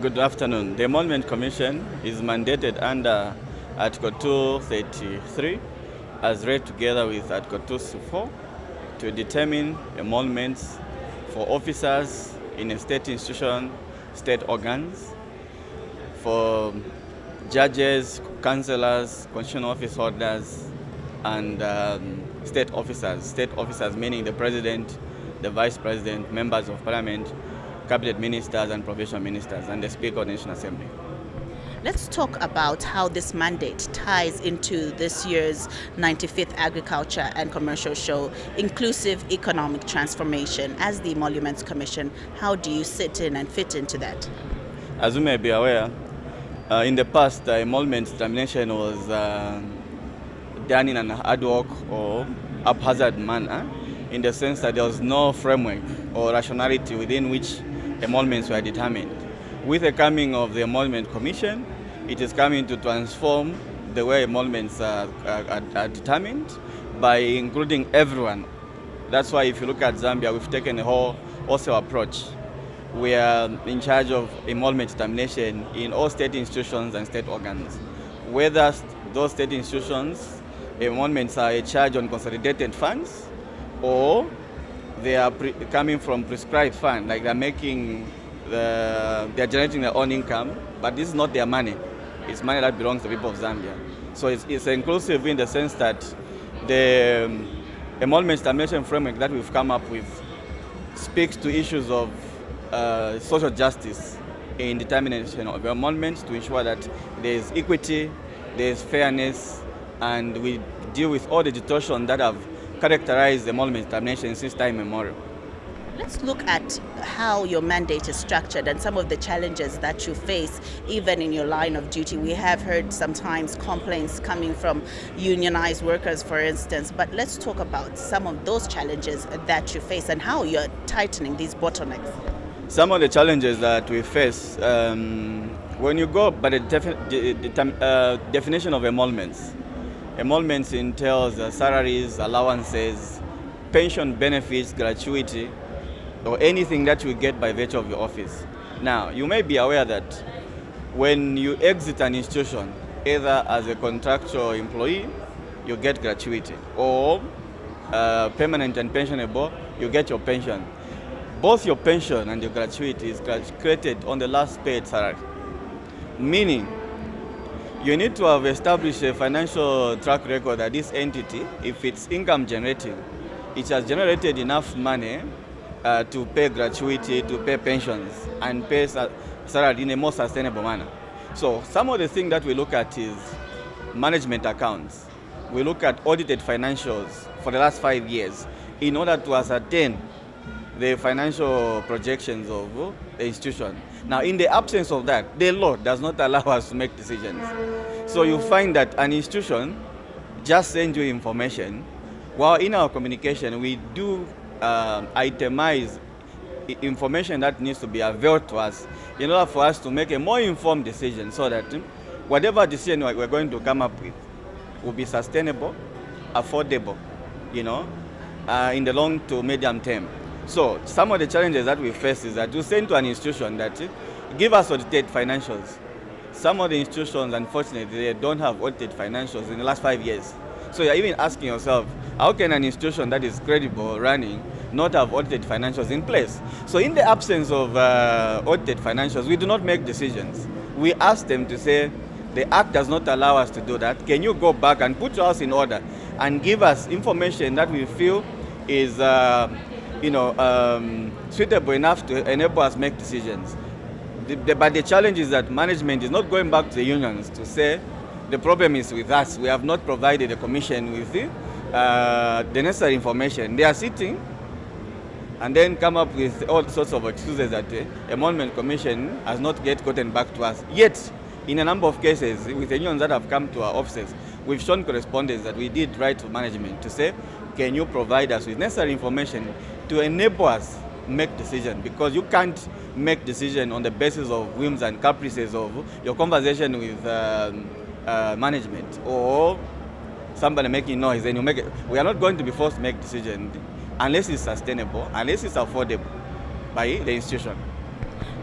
Good afternoon. The Emolument Commission is mandated under Article 233 as read together with Article 264 to determine emoluments for officers in a state institution, state organs, for judges, councillors, constitutional office holders, and state officers. State officers meaning the president, the vice president, members of parliament, cabinet ministers and provincial ministers, and the Speaker of the National Assembly. Let's talk about how this mandate ties into this year's 95th Agriculture and Commercial Show, Inclusive Economic Transformation. As the Emoluments Commission, how do you sit in and fit into that? As you may be aware, in the past, the emolument determination was done in an ad hoc or haphazard manner, in the sense that there was no framework or rationality within which emoluments were determined. With the coming of the Emolument Commission, it is coming to transform the way emoluments are determined by including everyone. That's why if you look at Zambia, we've taken a wholesale approach. We are in charge of emolument determination in all state institutions and state organs. Whether those state institutions, emoluments are a charge on consolidated funds, or they are coming from prescribed fund, like they're generating their own income, but this is not their money. It's money that belongs to the people of Zambia. So it's inclusive in the sense that the emolument determination framework that we've come up with speaks to issues of social justice in determination of emoluments, to ensure that there is equity, there is fairness, and we deal with all the distortions that have characterized emolument determination since time immemorial. Let's look at how your mandate is structured and some of the challenges that you face even in your line of duty. We have heard sometimes complaints coming from unionized workers, for instance, but let's talk about some of those challenges that you face and how you're tightening these bottlenecks. Some of the challenges that we face, when you go by the definition of emoluments, emoluments entails salaries, allowances, pension benefits, gratuity, or anything that you get by virtue of your office. Now, you may be aware that when you exit an institution, either as a contractual employee, you get gratuity, or permanent and pensionable, you get your pension. Both your pension and your gratuity is calculated on the last paid salary, meaning you need to have established a financial track record that this entity, if it's income generating, it has generated enough money to pay gratuity, to pay pensions, and pay salary in a more sustainable manner. So some of the things that we look at is management accounts. We look at audited financials for the last 5 years in order to ascertain the financial projections of the institution. Now, in the absence of that, the law does not allow us to make decisions. So you find that an institution just sends you information, while in our communication, we do itemize information that needs to be availed to us in order for us to make a more informed decision, so that whatever decision we're going to come up with will be sustainable, affordable, in the long to medium term. So some of the challenges that we face is that you send to an institution that give us audited financials. Some of the institutions, unfortunately, they don't have audited financials in the last 5 years. So you're even asking yourself, how can an institution that is credible running not have audited financials in place? So in the absence of audited financials, we do not make decisions. We ask them to say, the Act does not allow us to do that. Can you go back and put your house in order and give us information that we feel is suitable enough to enable us make decisions? But the challenge is that management is not going back to the unions to say, the problem is with us. We have not provided the commission with the necessary information. They are sitting and then come up with all sorts of excuses that the Emolument Commission has not yet gotten back to us. Yet, in a number of cases, with the unions that have come to our offices, we've shown correspondence that we did write to management to say, can you provide us with necessary information to enable us make decisions? Because you can't make decisions on the basis of whims and caprices of your conversation with management or somebody making noise. Then you make it. We are not going to be forced to make decisions unless it's sustainable, unless it's affordable by the institution.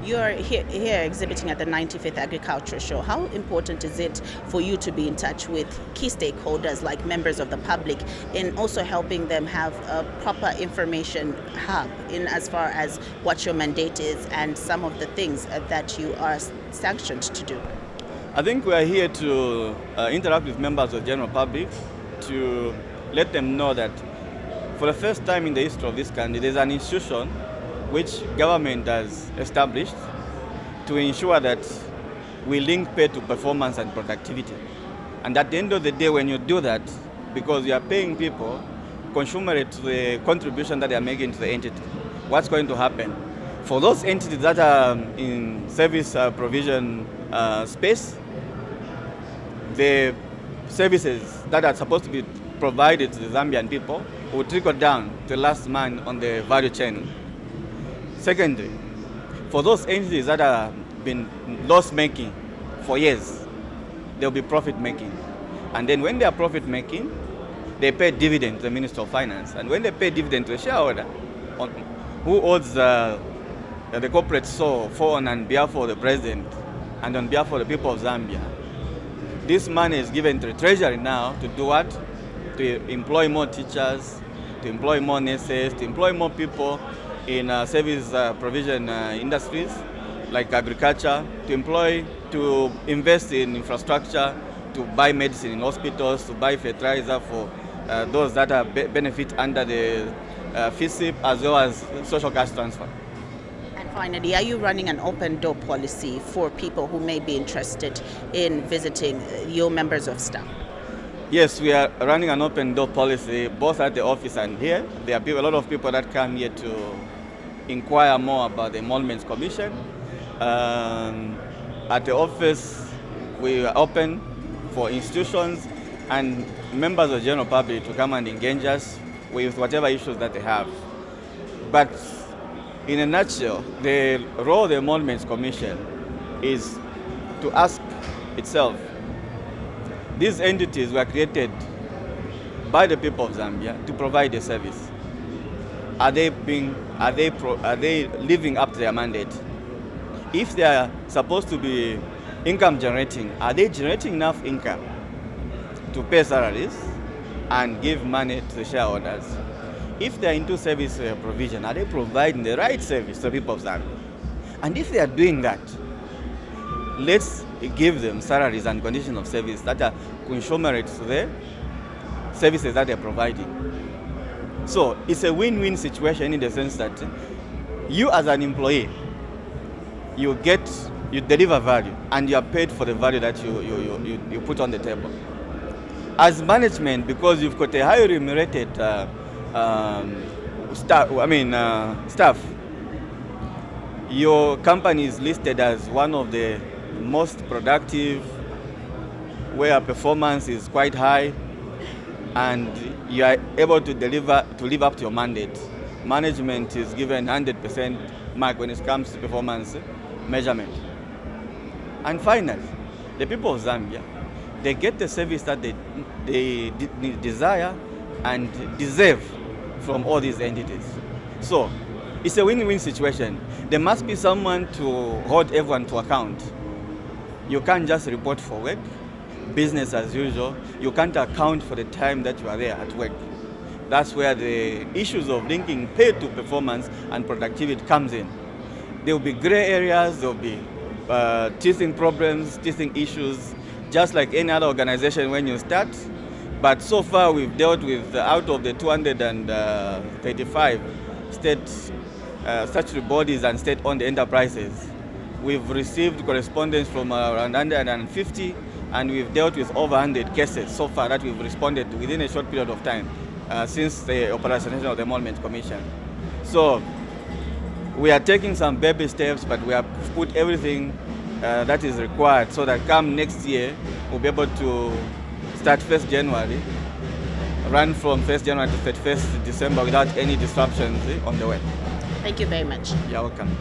You're here exhibiting at the 95th Agriculture Show. How important is it for you to be in touch with key stakeholders like members of the public in also helping them have a proper information hub in as far as what your mandate is and some of the things that you are sanctioned to do? I think we are here to interact with members of the general public to let them know that for the first time in the history of this country, there's an institution which government has established to ensure that we link pay to performance and productivity. And at the end of the day, when you do that, because you are paying people commensurate to the contribution that they are making to the entity, what's going to happen? For those entities that are in service provision space, the services that are supposed to be provided to the Zambian people will trickle down to the last man on the value chain. Secondly, for those entities that have been loss-making for years, they'll be profit-making. And then when they are profit-making, they pay dividend to the Minister of Finance. And when they pay dividend to the shareholder, who owns the corporate soul for on behalf of the President and on behalf of the people of Zambia, this money is given to the Treasury now to do what? To employ more teachers, to employ more nurses, to employ more people in service provision industries like agriculture, to invest in infrastructure, to buy medicine in hospitals, to buy fertilizer for those that are benefit under the FISIP as well as social cash transfer. And finally, are you running an open door policy for people who may be interested in visiting your members of staff? Yes, we are running an open door policy both at the office and here. There are a lot of people that come here to inquire more about the Emoluments Commission. At the office, we are open for institutions and members of the general public to come and engage us with whatever issues that they have. But in a nutshell, the role of the Emoluments Commission is to ask itself, these entities were created by the people of Zambia to provide a service. Are they living up to their mandate? If they are supposed to be income generating, are they generating enough income to pay salaries and give money to the shareholders? If they are into service provision, are they providing the right service to the people of Zambia? And if they are doing that, let's give them salaries and conditions of service that are commensurate to the services that they're providing. So it's a win-win situation in the sense that you as an employee, you deliver value and you are paid for the value that you put on the table. As management, because you've got a highly remunerated staff, your company is listed as one of the most productive, where performance is quite high, and you are able to live up to your mandate. Management is given 100% mark when it comes to performance measurement. And finally, the people of Zambia, they get the service that they desire and deserve from all these entities. So it's a win-win situation. There must be someone to hold everyone to account. You can't just report for work, business as usual. You can't account for the time that you are there at work. That's where the issues of linking pay to performance and productivity comes in. There will be gray areas, there will be teething problems, teething issues, just like any other organization when you start. But so far we've dealt with, out of the 235 state statutory bodies and state-owned enterprises, we've received correspondence from around 150, and we've dealt with over 100 cases so far that we've responded to within a short period of time since the operationalization of the Emoluments Commission. So we are taking some baby steps, but we have put everything that is required so that come next year, we'll be able to start 1st January, run from 1st January to 31st December without any disruptions on the way. Thank you very much. You're welcome.